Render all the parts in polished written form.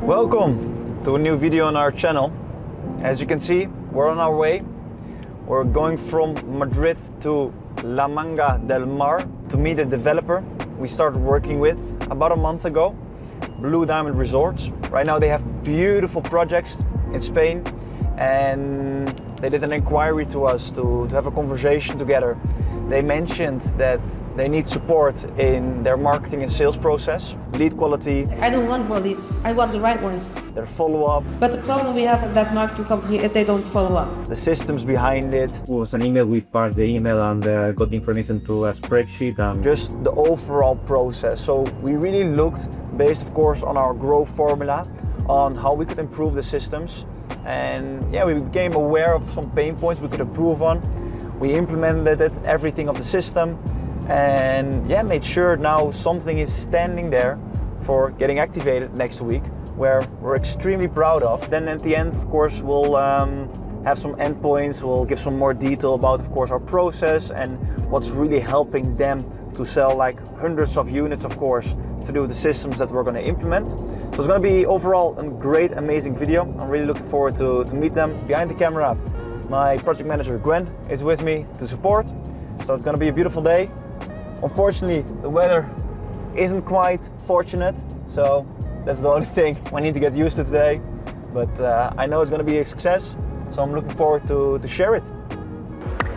Welcome to a new video on our channel. As you can see, we're on our way. We're going from Madrid to La Manga del Mar to meet a developer we started working with about a month ago, Blue Diamond Resorts. Right now they have beautiful projects in Spain, and they did an inquiry to us to have a conversation together. They mentioned that they need support in their marketing and sales process, lead quality. I don't want more leads, I want the right ones. Their follow-up. But the problem we have at that marketing company is they don't follow up. The systems behind it. It was an email, we parsed the email and got the information to a spreadsheet. And just the overall process. So we really looked, based of course on our growth formula, on how we could improve the systems. And yeah, we became aware of some pain points we could improve on. We implemented it, everything of the system, and yeah, made sure now something is standing there for getting activated next week, where we're extremely proud of. Then at the end, of course, we'll have some endpoints. We'll give some more detail about, of course, our process and what's really helping them to sell like hundreds of units, of course, through the systems that we're going to implement. So it's going to be overall a great, amazing video. I'm really looking forward to meet them. Behind the camera, my project manager Gwen is with me to support. So it's going to be a beautiful day. Unfortunately, the weather isn't quite fortunate, so that's the only thing I need to get used to today. But I know it's going to be a success, so I'm looking forward to share it.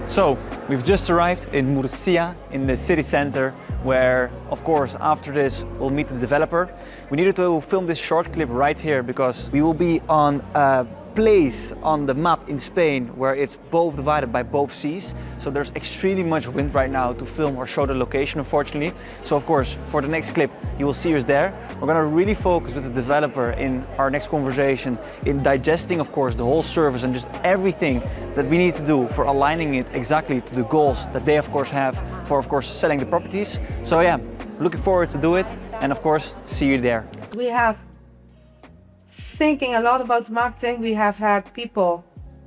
So we've just arrived in Murcia, in the city center, where of course after this we'll meet the developer. We needed to film this short clip right here because we will be on a place on the map in Spain where it's both divided by both seas. So there's extremely much wind right now to film or show the location, unfortunately. So of course for the next clip you will see us there. We're going to really focus with the developer in our next conversation in digesting of course the whole service and just everything that we need to do for aligning it exactly to the goals that they of course have for of course selling the properties. So yeah, looking forward to do it, and of course see you there. We have thinking a lot about marketing. We have had people,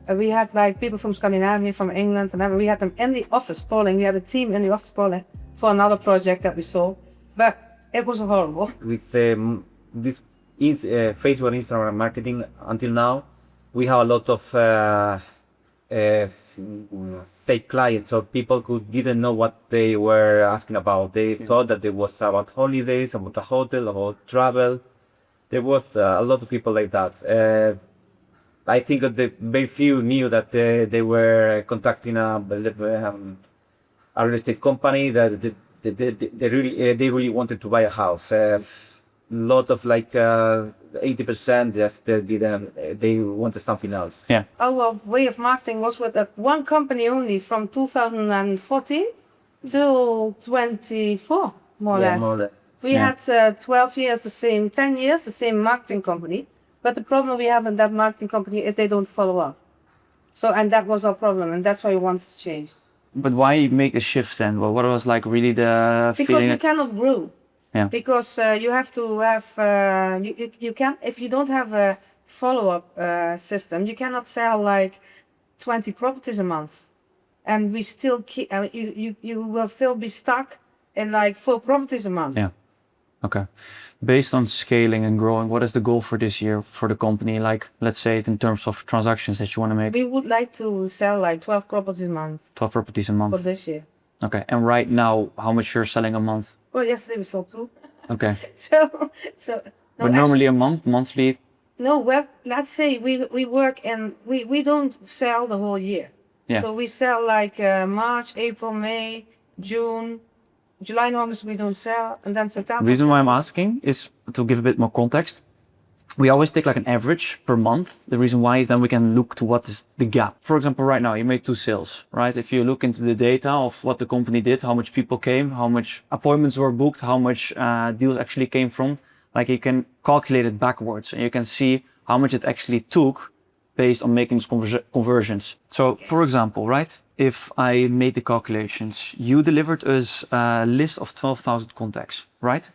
we had like people from Scandinavia, from England, and we had them in the office polling. We had a team in the office polling for another project that we saw, but it was horrible. with this Facebook and Instagram marketing until now, we have a lot of fake clients, so people who didn't know what they were asking about. They thought that it was about holidays, about a hotel, about travel. There was a lot of people like that. I think that very few knew that they were contacting a real estate company that they really wanted to buy a house. A lot of like 80% just didn't. They wanted something else. Yeah. Our way of marketing was with that one company only from 2014 till 24, more or less. More or less. We had 12 years, 10 years, the same marketing company. But the problem we have in that marketing company is they don't follow up. So, and that was our problem, and that's why we wanted to change. But why make a shift then? Well, what was like really the Because feeling? we cannot grow. Yeah. Because you have to have, you can, if you don't have a follow-up system, you cannot sell like 20 properties a month. And we still keep, you will still be stuck in like 4 properties a month. Yeah. Okay. Based on scaling and growing, what is the goal for this year for the company? Like, let's say it in terms of transactions that you want to make. We would like to sell like 12 properties a month 12 properties a month. for this year. Okay. And right now, how much you're selling a month? Well, yesterday we sold 2. Okay. so. No, But normally a month, monthly? No, well, let's say we work in, we don't sell the whole year. Yeah. So we sell like March, April, May, June, July and August we don't sell, and then September. The reason why I'm asking is to give a bit more context. We always take like an average per month. The reason why is then we can look to what is the gap. For example, right now you made 2 sales, right? If you look into the data of what the company did, how much people came, how much appointments were booked, how much deals actually came from, like you can calculate it backwards and you can see how much it actually took based on making these conversions. So for example, right? If I made the calculations, you delivered us a list of 12,000 contacts, right?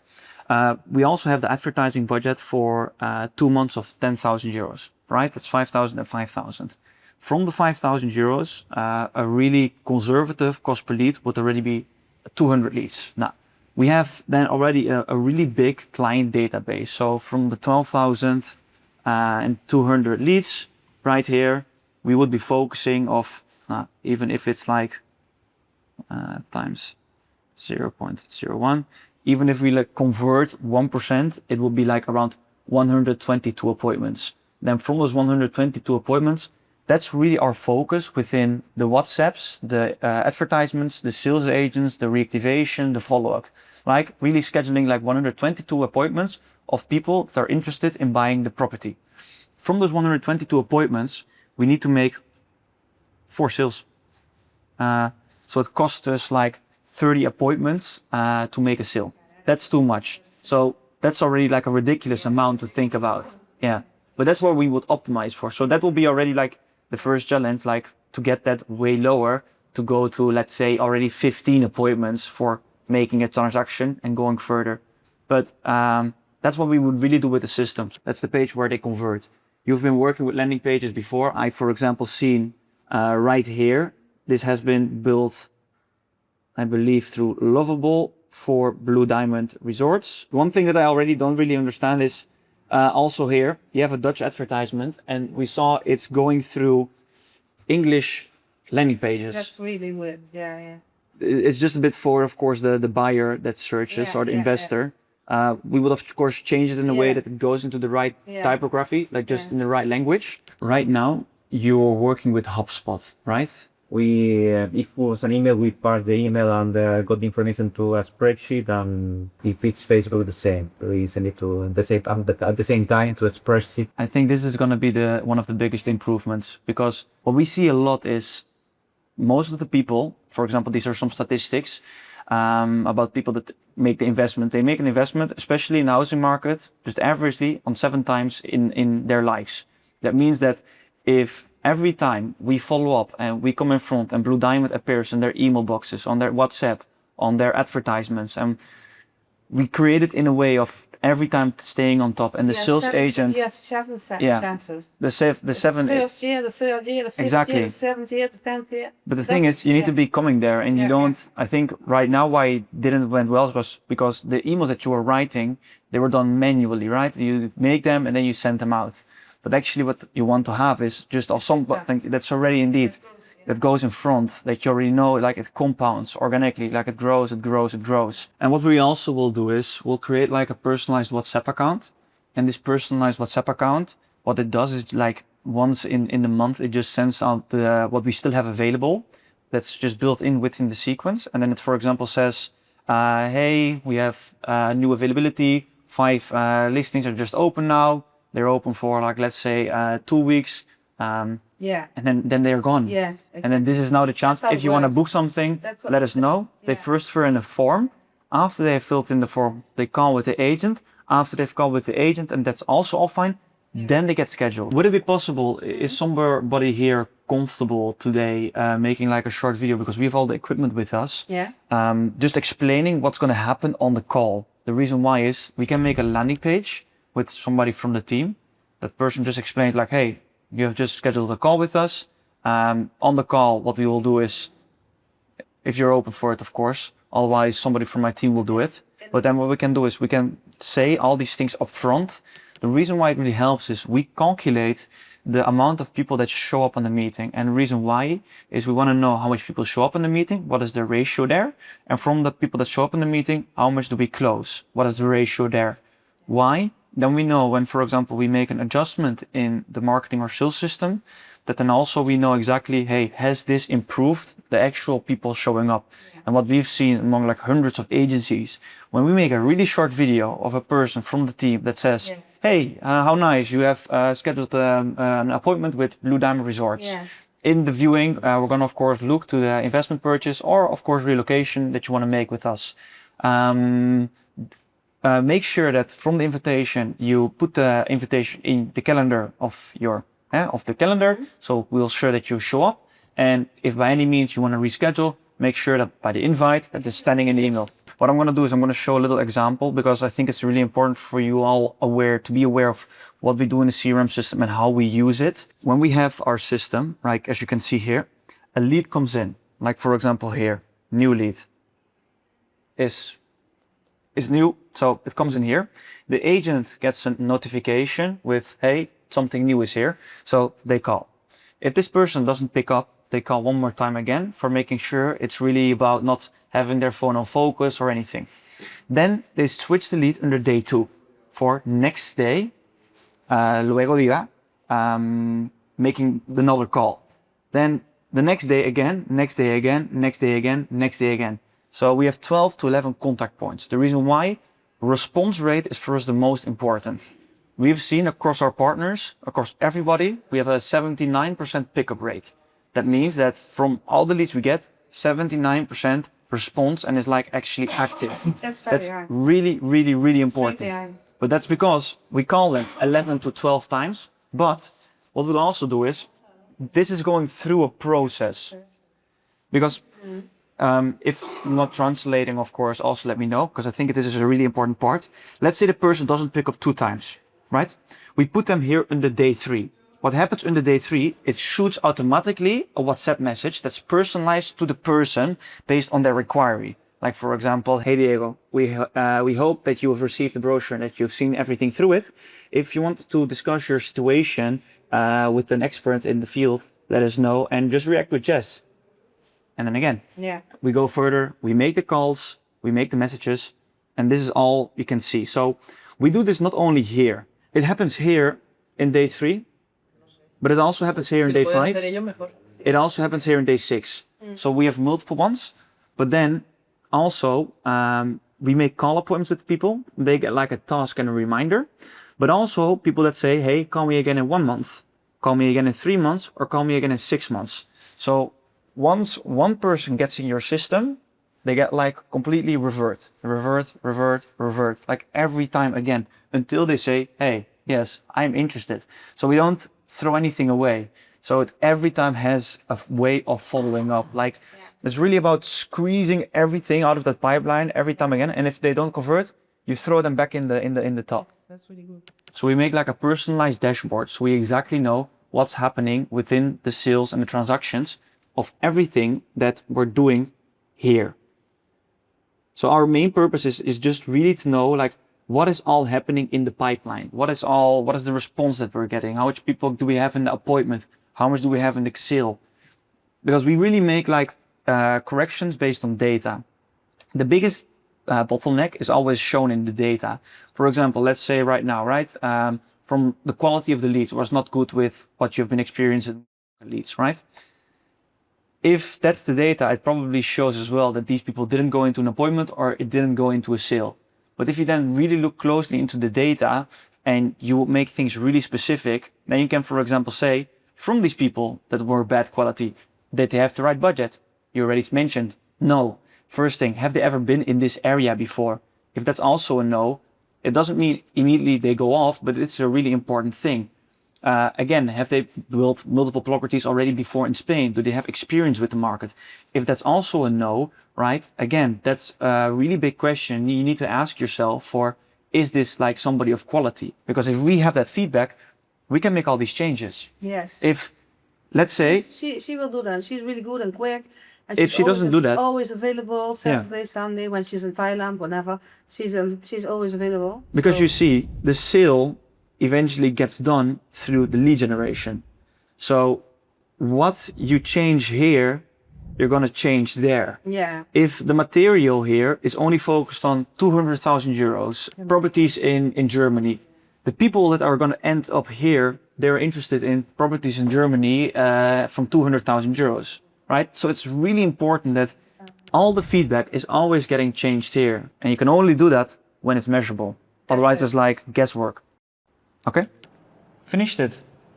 We also have the advertising budget for 2 months of 10,000 euros, right? That's 5,000 and 5,000. From the 5,000 euros, a really conservative cost per lead would already be 200 leads. Now, we have then already a really big client database. So from the 12,200 leads right here, we would be focusing of, even if it's like times 0.01, even if we like convert 1%, it will be like around 122 appointments. Then from those 122 appointments, that's really our focus within the WhatsApps, the advertisements, the sales agents, the reactivation, the follow-up. Like really scheduling like 122 appointments of people that are interested in buying the property. From those 122 appointments, we need to make 4 sales. So it costs us like 30 appointments to make a sale. That's too much. So that's already like a ridiculous amount to think about. Yeah, but that's what we would optimize for. So that will be already like the first challenge, like to get that way lower, to go to, let's say, already 15 appointments for making a transaction and going further. But that's what we would really do with the systems. That's the page where they convert. You've been working with landing pages before. I, for example, seen right here, this has been built, I believe, through Lovable for Blue Diamond Resorts. One thing that I already don't really understand is also here, you have a Dutch advertisement and we saw it's going through English landing pages. That's really weird. Yeah, yeah. It's just a bit for, of course, the buyer that searches or the investor. We would of course change it in a way that it goes into the right typography, like just in the right language. Right now, you're working with HubSpot, right? We, if it was an email, we pass the email and got the information to a spreadsheet, and if it's Facebook, the same. We send it to the same, but at the same time to a spreadsheet. I think this is going to be one of the biggest improvements, because what we see a lot is most of the people, for example, these are some statistics about people that make the investment. They make an investment, especially in the housing market, just averagely on 7 times in their lives. That means that if every time we follow up and we come in front and Blue Diamond appears in their email boxes, on their WhatsApp, on their advertisements, and we create it in a way of every time staying on top, and the sales agent. You have 7 chances. The 7. First year, the third year, the fifth year, the 7th year, the 10th year. But the thing is, you need to be coming there, and you don't. I think right now why it didn't went well was because the emails that you were writing, they were done manually, right? You make them and then you send them out. But actually, what you want to have is just something that's already indeed that goes in front, that you already know, like it compounds organically, like it grows, it grows, it grows. And what we also will do is we'll create like a personalized WhatsApp account. And this personalized WhatsApp account, what it does is like once in the month, it just sends out what we still have available. That's just built in within the sequence. And then it, for example, says, hey, we have new availability. 5 listings are just open now. They're open for like, let's say 2 weeks. And then they're gone. Yes. Exactly. And then this is now the chance. If you want to book something, let us know. They first fill in a form. After they have filled in the form, they call with the agent. After they've called with the agent, and that's also all fine, then they get scheduled. Would it be possible, is somebody here comfortable today making like a short video, because we have all the equipment with us, just explaining what's going to happen on the call. The reason why is we can make a landing page with somebody from the team. That person just explains like, hey, you have just scheduled a call with us. On the call, what we will do is, if you're open for it, of course, otherwise somebody from my team will do it. But then what we can do is we can say all these things up front. The reason why it really helps is we calculate the amount of people that show up on the meeting. And the reason why is we want to know how much people show up in the meeting, what is the ratio there? And from the people that show up in the meeting, how much do we close? What is the ratio there? Why? Then we know when, for example, we make an adjustment in the marketing or sales system, that then also we know exactly, hey, has this improved the actual people showing up? And what we've seen among like hundreds of agencies, when we make a really short video of a person from the team that says, hey, how nice, you have scheduled an appointment with Blue Diamond Resorts. In the viewing, we're going to, of course, look to the investment purchase or, of course, relocation that you want to make with us. Make sure that from the invitation, you put the invitation in the calendar of your calendar. So we'll sure that you show up. And if by any means you want to reschedule, make sure that by the invite that is standing in the email. What I'm going to do is I'm going to show a little example, because I think it's really important for you all to be aware of what we do in the CRM system and how we use it. When we have our system, like as you can see here, a lead comes in, like for example here, new lead is is new, so it comes in here. The agent gets a notification with, hey, something new is here, so they call. If this person doesn't pick up, they call one more time again for making sure it's really about not having their phone on focus or anything. Then they switch the lead under day 2 for next day, luego diga, making another call. Then the next day again, next day again, next day again, next day again. So we have 12 to 11 contact points. The reason why, response rate is for us the most important. We've seen across our partners, across everybody, we have a 79% pickup rate. That means that from all the leads we get, 79% response and is like actually active. That's high. really, really, really important. Really high. But that's because we call them 11 to 12 times. But what we'll also do is, this is going through a process. Because if I'm not translating, of course, also let me know, because I think this is a really important part. Let's say the person doesn't pick up 2 times, right? We put them here under day 3. What happens under day 3, it shoots automatically a WhatsApp message that's personalized to the person based on their inquiry. Like, for example, hey Diego, we hope that you have received the brochure and that you've seen everything through it. If you want to discuss your situation with an expert in the field, let us know and just react with yes. And then again, we go further, we make the calls, we make the messages, and this is all you can see. So we do this not only here. It happens here in day 3, but it also happens here in day 5. It also happens here in day 6. So we have multiple ones, but then also we make call appointments with people. They get like a task and a reminder, but also people that say, hey, call me again in 1 month, call me again in 3 months, or call me again in 6 months. So once one person gets in your system, they get like completely revert, like every time again, until they say, hey, yes, I'm interested. So we don't throw anything away. So it every time has a way of following up. Like it's really about squeezing everything out of that pipeline every time again. And if they don't convert, you throw them back in the top. That's really good. So we make like a personalized dashboard. So we exactly know what's happening within the sales and the transactions of everything that we're doing here. So our main purpose is just really to know like what is all happening in the pipeline? What is the response that we're getting? How much people do we have in the appointment? How much do we have in the sale? Because we really make like corrections based on data. The biggest bottleneck is always shown in the data. For example, let's say right now, right? From the quality of the leads was not good with what you've been experiencing leads, right? If that's the data, it probably shows as well that these people didn't go into an appointment or it didn't go into a sale. But if you then really look closely into the data and you make things really specific, then you can, for example, say from these people that were bad quality, did they have the right budget? You already mentioned no. First thing, have they ever been in this area before? If that's also a no, it doesn't mean immediately they go off, but it's a really important thing. Again, have they built multiple properties already before in Spain? Do they have experience with the market? If that's also a no, right? Again, that's a really big question. You need to ask yourself for, is this like somebody of quality? Because if we have that feedback, we can make all these changes. Yes. If, let's say... She will do that. She's really good and quick. And if she doesn't do that... always available, Saturday, Sunday, when she's in Thailand, whenever. She's always available. Because so. you see, the sale eventually gets done through the lead generation. So what you change here, you're going to change there. Yeah. If the material here is only focused on 200,000 euros, properties in Germany, the people that are going to end up here, they're interested in properties in Germany from 200,000 euros, right? So it's really important that all the feedback is always getting changed here. And you can only do that when it's measurable. Otherwise, it's like guesswork. Okay, finished it.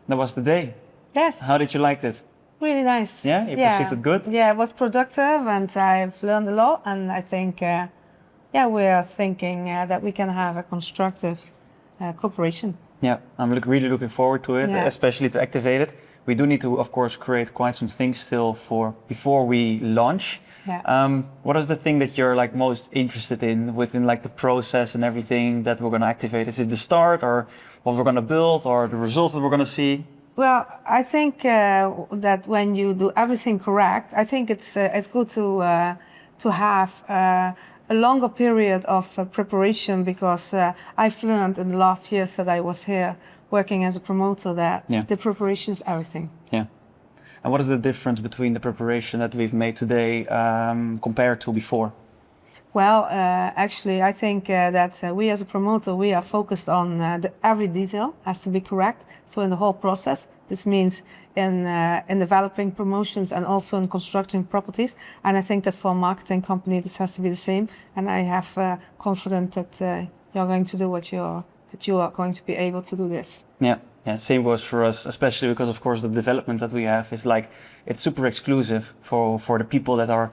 That was the day. Yes. How did you like it? Really nice. Yeah, you perceived it good? Yeah, it was productive and I've learned a lot. And I think, we are thinking that we can have a constructive cooperation. Yeah, I'm really looking forward to it, especially to activate it. We do need to, of course, create quite some things still before we launch. Yeah. What is the thing that you're like most interested in within like the process and everything that we're going to activate? Is it the start or what we're going to build or the results that we're going to see? Well, I think that when you do everything correct, I think it's good to have a longer period of preparation, because I've learned in the last years that I was here working as a promoter that the preparation is everything. Yeah. And what is the difference between the preparation that we've made today compared to before? Well, actually, I think that we as a promoter, we are focused on every detail has to be correct. So in the whole process, this means in developing promotions and also in constructing properties. And I think that for a marketing company, this has to be the same. And I have confidence that you're going to do that you are going to be able to do this. Yeah. Yeah, same goes for us, especially because of course the development that we have is like, it's super exclusive for the people that are,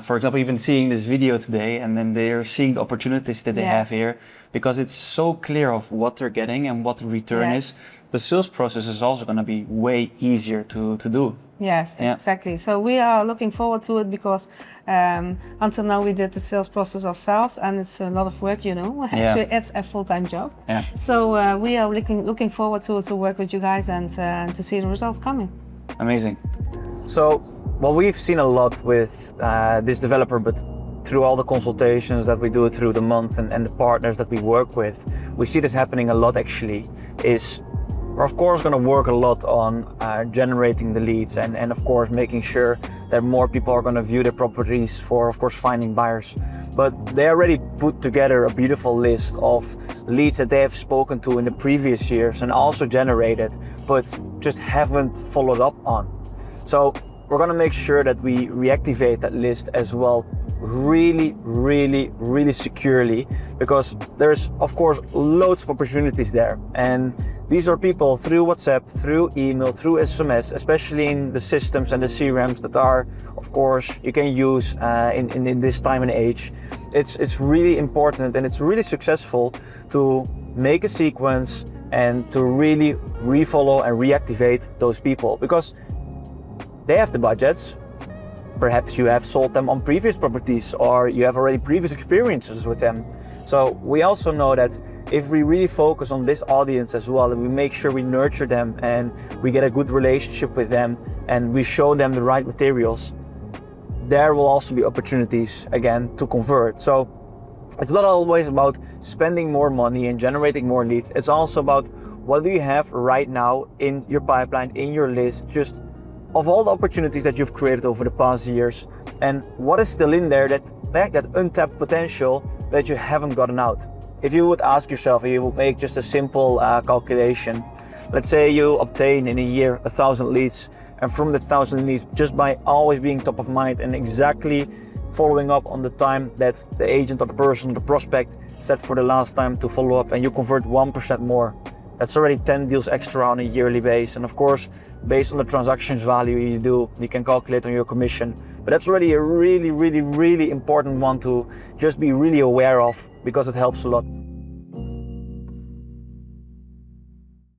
for example, even seeing this video today, and then they're seeing the opportunities that they have here, because it's so clear of what they're getting and what the return is. The sales process is also going to be way easier to do. Yes, exactly. So we are looking forward to it, because until now we did the sales process ourselves, and it's a lot of work, you know. Actually, it's a full-time job. Yeah. So we are looking forward to work with you guys and to see the results coming. Amazing. So, well, we've seen a lot with this developer, but through all the consultations that we do through the month and the partners that we work with, we see this happening a lot actually, is we're of course going to work a lot on generating the leads and of course making sure that more people are going to view the properties for of course finding buyers. But they already put together a beautiful list of leads that they have spoken to in the previous years and also generated, but just haven't followed up on. So we're going to make sure that we reactivate that list as well, really securely, because there's of course loads of opportunities there, and these are people through WhatsApp, through email, through SMS, especially in the systems and the CRMs that are of course you can use in this time and age. It's really important and it's really successful to make a sequence and to really refollow and reactivate those people, because they have the budgets. Perhaps you have sold them on previous properties, or you have already previous experiences with them. So we also know that if we really focus on this audience as well, and we make sure we nurture them and we get a good relationship with them and we show them the right materials, there will also be opportunities again to convert. So it's not always about spending more money and generating more leads. It's also about what do you have right now in your pipeline, in your list, just of all the opportunities that you've created over the past years, and what is still in there that untapped potential that you haven't gotten out. If you would ask yourself, and you would make just a simple calculation, let's say you obtain in a year 1,000 leads, and from the 1,000 leads, just by always being top of mind and exactly following up on the time that the agent or the person, the prospect set for the last time to follow up, and you convert 1% more. That's already 10 deals extra on a yearly base. And of course, based on the transactions value you do, you can calculate on your commission. But that's already a really important one to just be really aware of, because it helps a lot.